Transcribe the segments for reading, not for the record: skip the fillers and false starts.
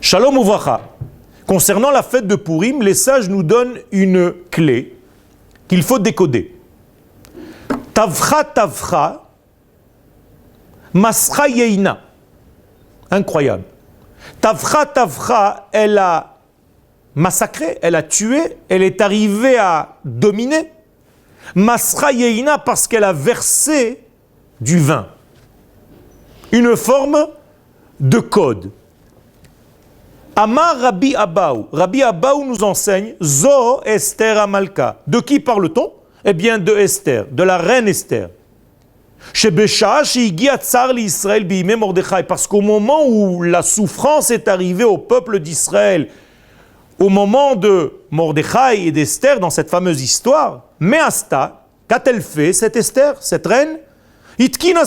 Shalom uvracha. Concernant la fête de Purim, les sages nous donnent une clé qu'il faut décoder. Tavcha tavcha, mascha yeina. Incroyable. Tavcha tavcha, elle a massacré, elle a tué, elle est arrivée à dominer. Mascha yeina parce qu'elle a versé du vin. Une forme de code. Amar Rabbi Abaou. Rabbi Abaou nous enseigne Zo Esther Amalka. De qui parle-t-on? Eh bien de Esther, de la reine Esther. Parce qu'au moment où la souffrance est arrivée au peuple d'Israël, au moment de Mordechai et d'Esther, dans cette fameuse histoire, Measta, qu'a-t-elle fait cette Esther, cette reine? Elle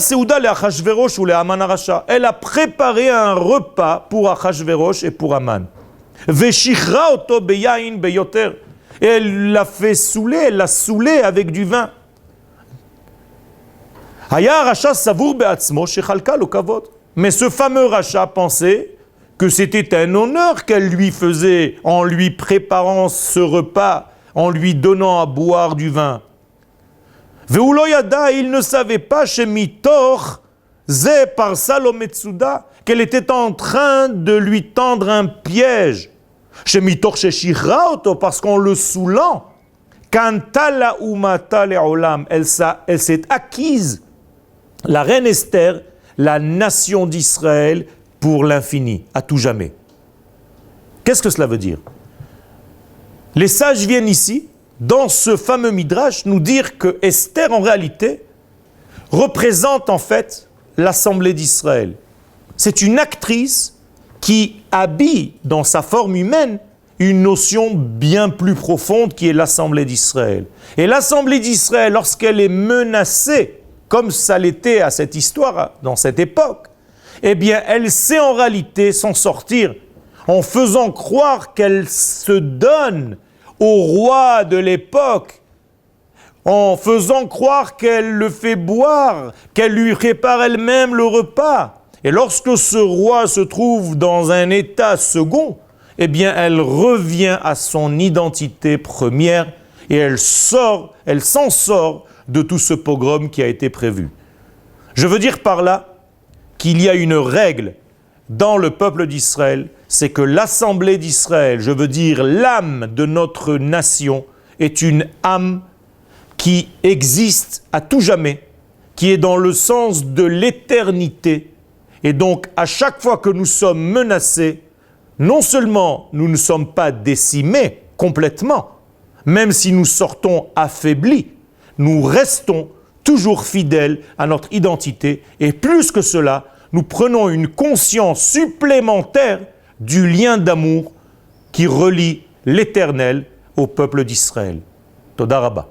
a préparé un repas pour Achashverosh et pour Aman. Et elle l'a fait saouler, elle l'a saoulé avec du vin. Mais ce fameux rachat pensait que c'était un honneur qu'elle lui faisait en lui préparant ce repas, en lui donnant à boire du vin. Il ne savait pas qu'elle était en train de lui tendre un piège. Parce qu'en le saoulant, elle s'est acquise, la reine Esther, la nation d'Israël pour l'infini, à tout jamais. Qu'est-ce que cela veut dire? Les sages viennent ici, dans ce fameux Midrash, nous dire que Esther, en réalité, représente en fait l'Assemblée d'Israël. C'est une actrice qui habille dans sa forme humaine une notion bien plus profonde qui est l'Assemblée d'Israël. Et l'Assemblée d'Israël, lorsqu'elle est menacée, comme ça l'était à cette histoire, dans cette époque, eh bien, elle sait en réalité s'en sortir en faisant croire qu'elle se donne au roi de l'époque, en faisant croire qu'elle le fait boire, qu'elle lui prépare elle-même le repas. Et lorsque ce roi se trouve dans un état second, eh bien, elle revient à son identité première et elle s'en sort de tout ce pogrom qui a été prévu. Je veux dire par là qu'il y a une règle dans le peuple d'Israël, c'est que l'Assemblée d'Israël, je veux dire l'âme de notre nation, est une âme qui existe à tout jamais, qui est dans le sens de l'éternité. Et donc, à chaque fois que nous sommes menacés, non seulement nous ne sommes pas décimés complètement, même si nous sortons affaiblis, nous restons toujours fidèles à notre identité. Et plus que cela, nous prenons une conscience supplémentaire du lien d'amour qui relie l'Éternel au peuple d'Israël. Toda Rabba.